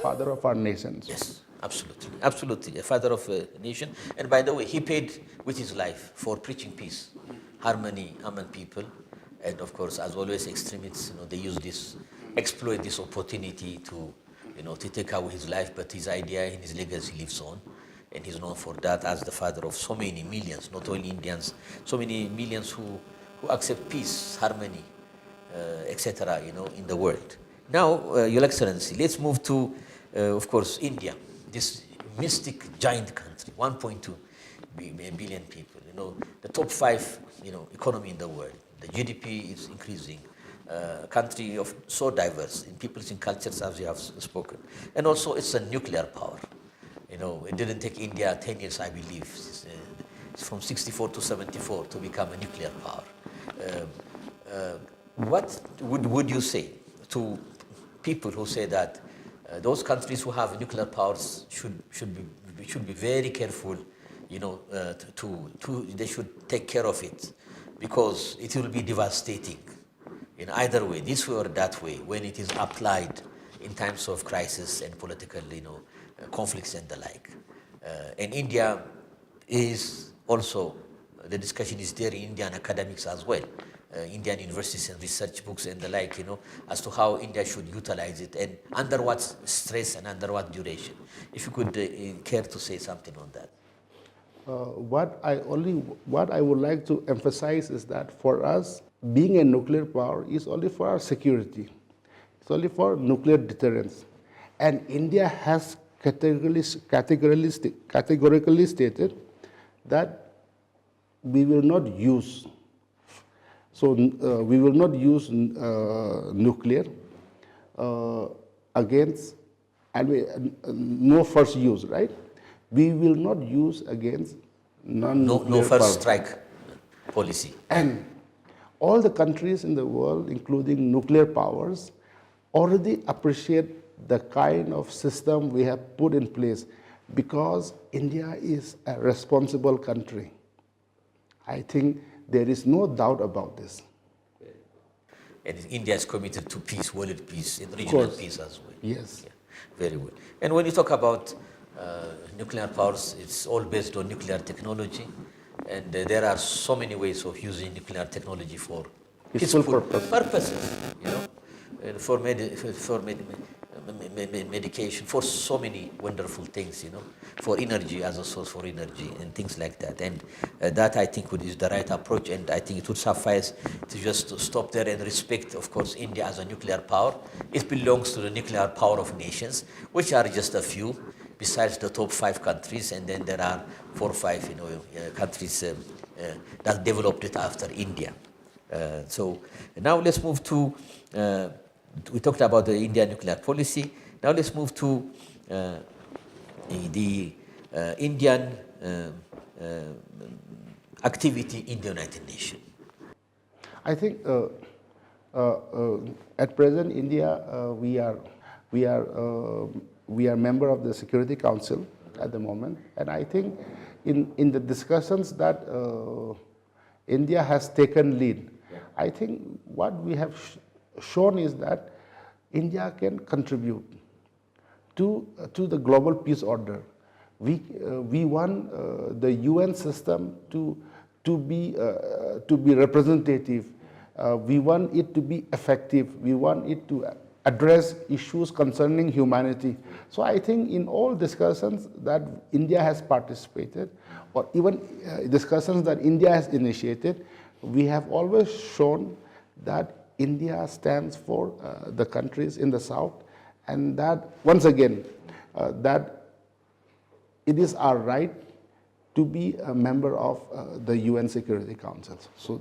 Father of our nations. Yes, absolutely, absolutely, a father of a nation. And by the way, he paid with his life for preaching peace, harmony among people, and of course, as always, extremists, they use this, exploit this opportunity to, to take away his life. But his idea and his legacy lives on, and he's known for that as the father of so many millions, not only Indians, so many millions who accept peace, harmony, etc. In the world. Now, Your Excellency, let's move to, of course, India, this mystic giant country, 1.2 billion people. The top 5, economy in the world. The GDP is increasing. Country of so diverse in peoples and cultures, as you have spoken, and also it's a nuclear power. It didn't take India 10 years, I believe. It's from 64 to 74 to become a nuclear power. What would you say to people who say that those countries who have nuclear powers should be very careful, they should take care of it, because it will be devastating in either way, this way or that way, when it is applied in times of crisis and political, conflicts and the like. And India is also, the discussion is there in Indian academics as well, Indian universities and research books and the like, as to how India should utilize it and under what stress and under what duration. If you could care to say something on that. What I would like to emphasize is that for us, being a nuclear power is only for our security. It's only for nuclear deterrence. And India has categorically stated that we will not use. So we will not use nuclear against, and no first use, right? We will not use against non-nuclear no first strike policy. And all the countries in the world, including nuclear powers, already appreciate the kind of system we have put in place, because India is a responsible country. I think there is no doubt about this. And India is committed to peace, world peace, and regional peace as well. Yes. Yeah, very well. And when you talk about nuclear powers, it's all based on nuclear technology. And there are so many ways of using nuclear technology for peaceful purposes, and for medication, for so many wonderful things, for energy as a source for energy and things like that. And that, I think, is the right approach, and I think it would suffice to just stop there and respect, of course, India as a nuclear power. It belongs to the nuclear power of nations, which are just a few, besides the top 5 countries, and then there are 4 or 5, countries that developed it after India. So now let's move to, we talked about the Indian nuclear policy. Now let's move to the Indian activity in the United Nations. I think at present, India, we are member of the Security Council at the moment, and I think in the discussions that India has taken lead, I think what we have shown is that India can contribute to the global peace order. We want the UN system to be representative. We want it to be effective. We want it to address issues concerning humanity. So I think in all discussions that India has participated, or even discussions that India has initiated, we have always shown that India stands for the countries in the South, and that, once again, that it is our right to be a member of the UN Security Council. So.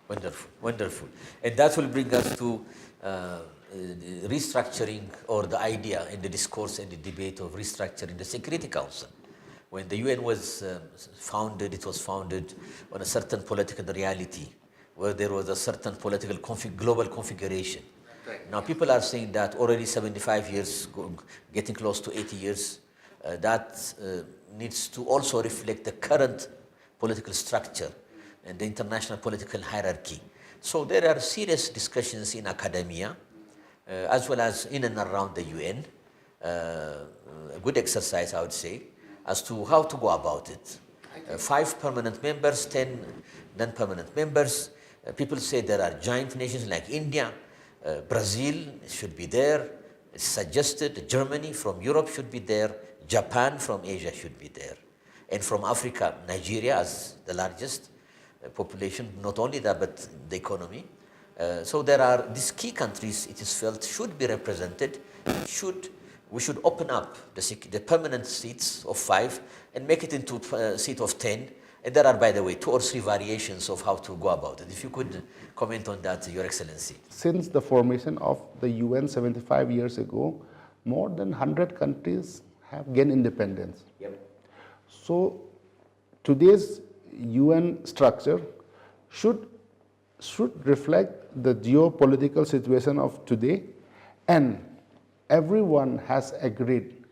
Wonderful, wonderful. And that will bring us to restructuring, or the idea in the discourse and the debate of restructuring the Security Council. When the UN was founded, it was founded on a certain political reality, where there was a certain political global configuration. Right. Now people are saying that already 75 years, getting close to 80 years, that needs to also reflect the current political structure and the international political hierarchy. So there are serious discussions in academia, as well as in and around the UN. A good exercise, I would say, as to how to go about it. 5 permanent members, 10 non-permanent members. People say there are giant nations like India, Brazil should be there. It's suggested Germany from Europe should be there. Japan from Asia should be there. And from Africa, Nigeria as the largest population, not only that, but the economy. So there are these key countries, it is felt, should be represented. We should open up the permanent seats of 5 and make it into a seat of 10. And there are, by the way, 2 or 3 variations of how to go about it. If you could comment on that, Your Excellency. Since the formation of the UN 75 years ago, more than 100 countries have gained independence. Yep. So today's UN structure should reflect the geopolitical situation of today, and everyone has agreed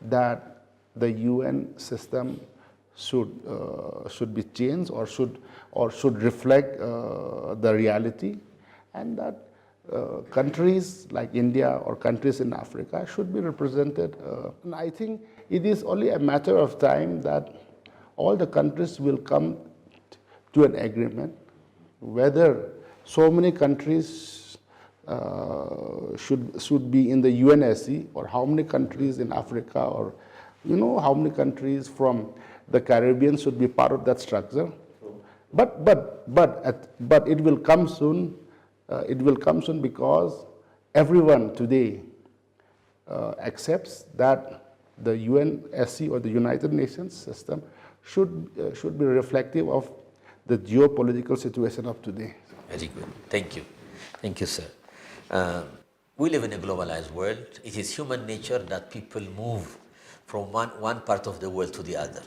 that the UN system should be changed or should reflect the reality, and that countries like India or countries in Africa should be represented. And I think it is only a matter of time that all the countries will come to an agreement whether so many countries should be in the UNSC, or how many countries in Africa, or how many countries from the Caribbean should be part of that structure. But it will come soon. It will come soon because everyone today accepts that the UNSC or the United Nations system should be reflective of the geopolitical situation of today. Very good. Thank you. Thank you, sir. We live in a globalized world. It is human nature that people move from one part of the world to the other,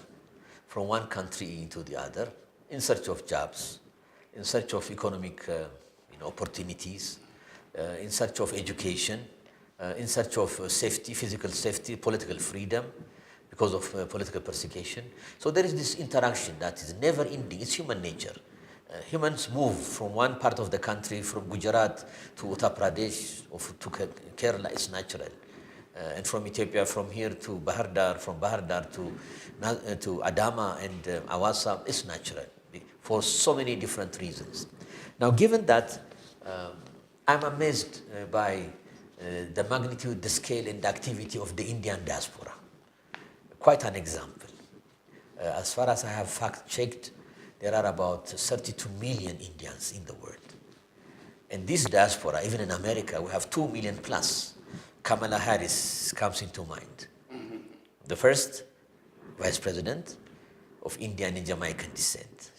from one country into the other, in search of jobs, in search of economic opportunities, in search of education, in search of safety, physical safety, political freedom, because of political persecution. So there is this interaction that is never ending. It's human nature. Humans move from one part of the country, from Gujarat to Uttar Pradesh or to Kerala. It's natural. And from Ethiopia, from here to Bahar Dar, from Bahar Dar to Adama and Awasa, it's natural for so many different reasons. Now, given that, I'm amazed by the magnitude, the scale, and the activity of the Indian diaspora. Quite an example. As far as I have fact-checked, there are about 32 million Indians in the world. And this diaspora, even in America, we have 2 million plus. Kamala Harris comes into mind. The first vice president of Indian and Jamaican descent.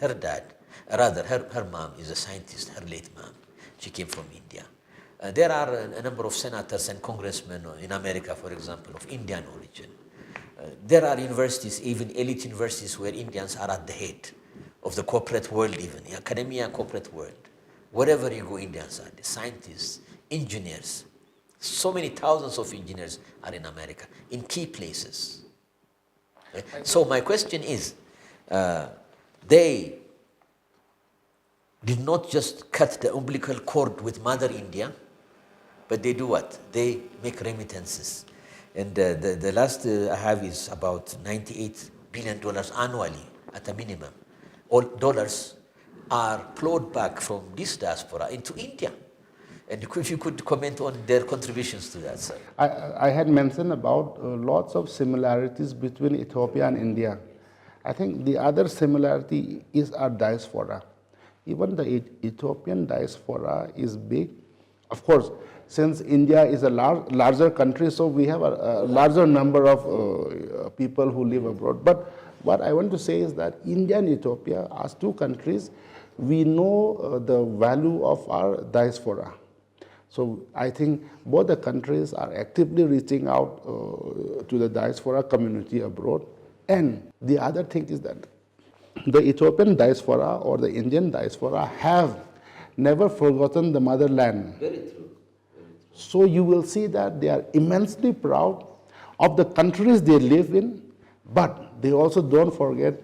Her mom is a scientist, her late mom. She came from India. There are a number of senators and congressmen in America, for example, of Indian origin. There are universities, even elite universities, where Indians are at the head of the corporate world, even the academia corporate world. Wherever you go, Indians are the scientists, engineers. So many thousands of engineers are in America, in key places. So my question is, they did not just cut the umbilical cord with Mother India, but they do what? They make remittances. And the last I have is about $98 billion annually at a minimum. All dollars are plowed back from this diaspora into India. And if you could comment on their contributions to that, sir. I had mentioned about lots of similarities between Ethiopia and India. I think the other similarity is our diaspora. Even the Ethiopian diaspora is big. Of course, since India is a larger country, so we have a larger number of people who live abroad. But what I want to say is that India and Ethiopia, as 2 countries, we know the value of our diaspora. So I think both the countries are actively reaching out to the diaspora community abroad. And the other thing is that the Ethiopian diaspora or the Indian diaspora have never forgotten the motherland. Very true. So you will see that they are immensely proud of the countries they live in, but they also don't forget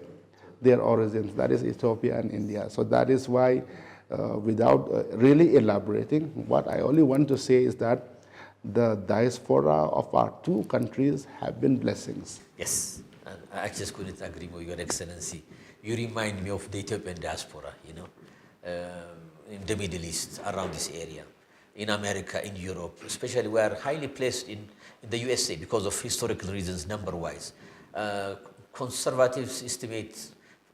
their origins. That is Ethiopia and India. So that is why without really elaborating, what I only want to say is that the diaspora of our two countries have been blessings. Yes, and I just couldn't agree more, Your Excellency. You remind me of the Ethiopian diaspora, in the Middle East, around this area, in America, in Europe, especially we are highly placed in the USA because of historical reasons, number-wise. Conservatives estimate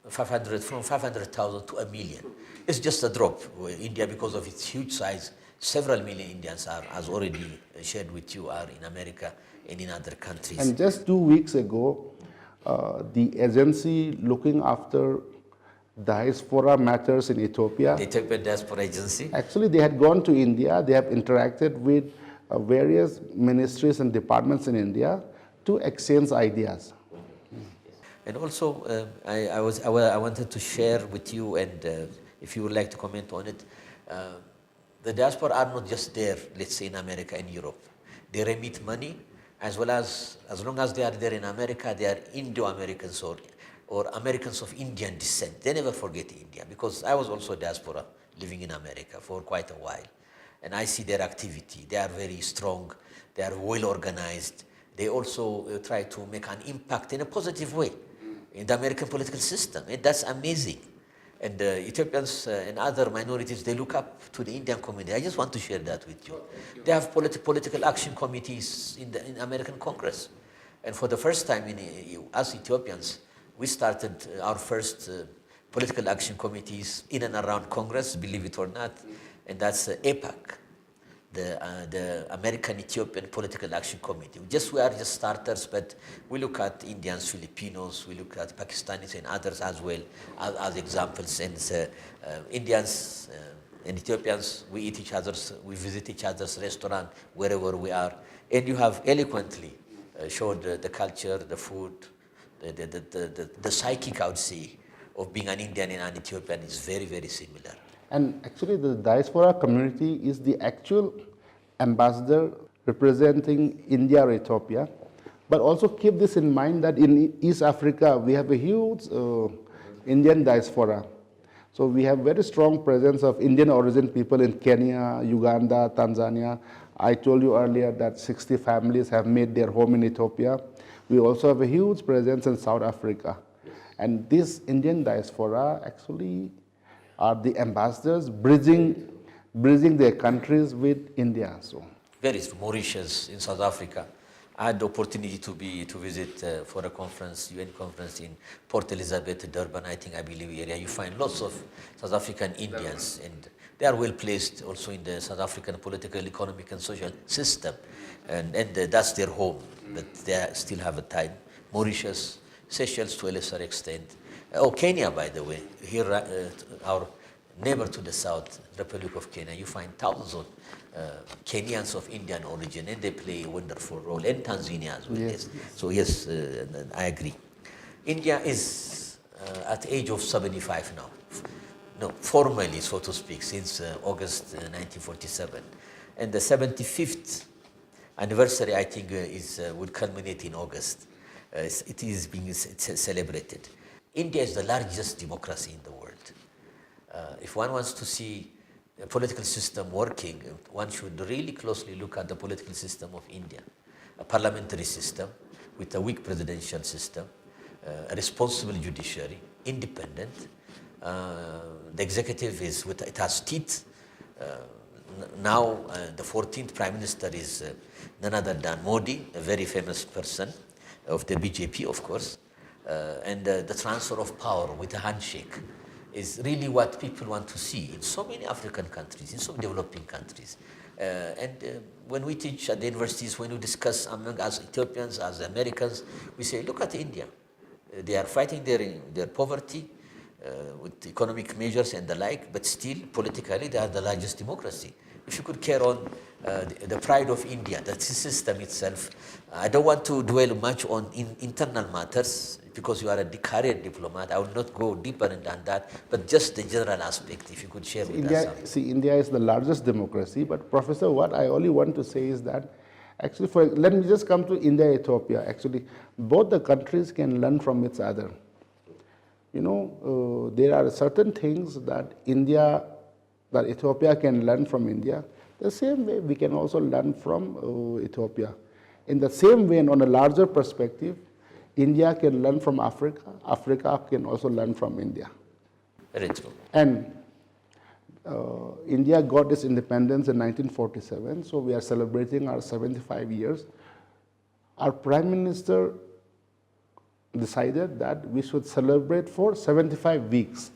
from 500,000 to 1 million. It's just a drop. India, because of its huge size, several million Indians are, as already shared with you, are in America and in other countries. And just 2 weeks ago, the agency looking after diaspora matters in Ethiopia, the Ethiopian Diaspora Agency, actually they had gone to India, they have interacted with various ministries and departments in India to exchange ideas. And also, I wanted to share with you, and if you would like to comment on it, the diaspora are not just there, let's say in America and Europe. They remit money, as well as long as they are there in America, they are Indo-Americans or Americans of Indian descent. They never forget India, because I was also a diaspora living in America for quite a while. And I see their activity. They are very strong. They are well organized. They also try to make an impact in a positive way in the American political system. And that's amazing. And Ethiopians and other minorities, they look up to the Indian community. I just want to share that with you. They have political action committees in the American Congress. And for the first time, as Ethiopians, we started our first political action committees in and around Congress, believe it or not, and that's APAC, the American Ethiopian Political Action Committee. We are just starters, but we look at Indians, Filipinos, we look at Pakistanis and others as well as examples. And Indians and Ethiopians, we eat each other's, we visit each other's restaurant wherever we are. And you have eloquently showed the culture, the food, the psychic, I would say, of being an Indian and an Ethiopian is very, very similar. And actually the diaspora community is the actual ambassador representing India or Ethiopia. But also keep this in mind that in East Africa, we have a huge Indian diaspora. So we have very strong presence of Indian origin people in Kenya, Uganda, Tanzania. I told you earlier that 60 families have made their home in Ethiopia. We also have a huge presence in South Africa. And this Indian diaspora actually are the ambassadors bridging their countries with India. So Very Mauritius in South Africa. I had the opportunity to visit for a conference, UN conference in Port Elizabeth, Durban, I believe area. You find lots of South African Indians, and they are well placed also in the South African political, economic, and social system, and that's their home. But they still have a time. Mauritius, Seychelles to a lesser extent. Kenya, by the way, here our neighbor to the south, Republic of Kenya, you find thousands of Kenyans of Indian origin, and they play a wonderful role, and Tanzania as well. Yes. So yes, I agree. India is at the age of 75 now. No, formally, so to speak, since August 1947. And the 75th anniversary, I think, would culminate in August. It is being celebrated. India is the largest democracy in the world. If one wants to see a political system working, one should really closely look at the political system of India. A parliamentary system with a weak presidential system, a responsible judiciary, independent. The executive it has teeth. Now the 14th Prime Minister is none other than Modi, a very famous person of the BJP, of course. And the transfer of power with a handshake is really what people want to see in so many African countries, in so many developing countries. When we teach at the universities, when we discuss among us Ethiopians, as Americans, we say, look at India. They are fighting their poverty with economic measures and the like, but still, politically, they are the largest democracy. If you could care on the pride of India, that system itself, I don't want to dwell much on internal matters, because you are a career diplomat. I will not go deeper than that, but just the general aspect, if you could share with us. See, India is the largest democracy, but Professor, what I only want to say is that, actually, let me just come to India, Ethiopia. Actually, both the countries can learn from each other. You know, there are certain things that India that Ethiopia can learn from India, the same way we can also learn from Ethiopia. In the same way, and on a larger perspective, India can learn from Africa, Africa can also learn from India. Very true. And India got its independence in 1947, so we are celebrating our 75 years. Our Prime Minister decided that we should celebrate for 75 weeks.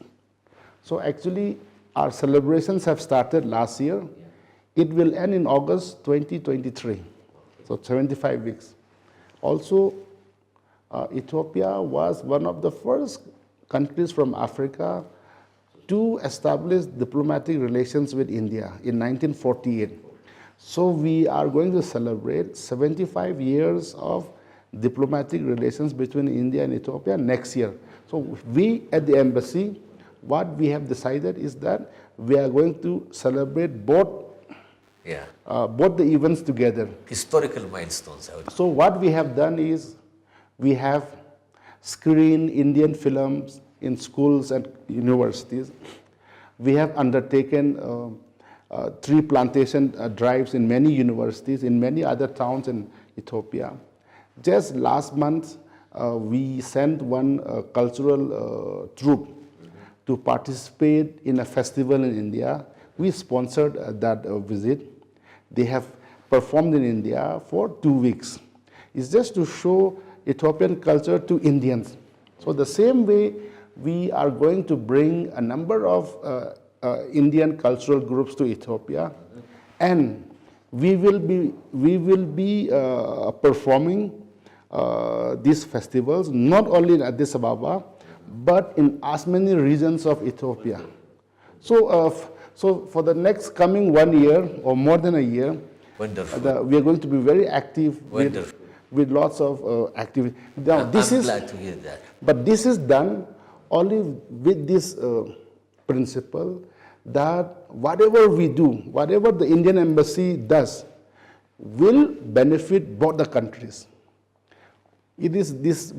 So actually, our celebrations have started last year. It will end in August 2023, so 75 weeks. Also, Ethiopia was one of the first countries from Africa to establish diplomatic relations with India in 1948. So we are going to celebrate 75 years of diplomatic relations between India and Ethiopia next year. So we at the embassy, what we have decided is that we are going to celebrate both the events together. Historical milestones. So what we have done is we have screened Indian films in schools and universities. We have undertaken tree plantation drives in many universities, in many other towns in Ethiopia. Just last month, we sent one cultural troupe to participate in a festival in India. We sponsored that visit. They have performed in India for 2 weeks. It's just to show Ethiopian culture to Indians. So the same way, we are going to bring a number of Indian cultural groups to Ethiopia, and we will be performing these festivals not only in Addis Ababa, but in as many regions of Ethiopia. So, so for the next coming 1 year or more than a year, wonderful. We are going to be very active with lots of activity. Now, I'm glad to hear that. But this is done only with this principle that whatever we do, whatever the Indian embassy does, will benefit both the countries. It is this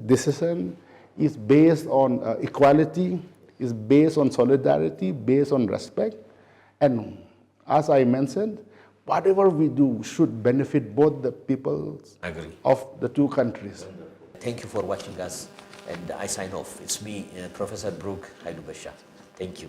decision is based on equality, is based on solidarity, based on respect, and as I mentioned, whatever we do should benefit both the peoples of the two countries. Thank you for watching us, and I sign off. It's me, Professor Brooke Haidubasha. Thank you.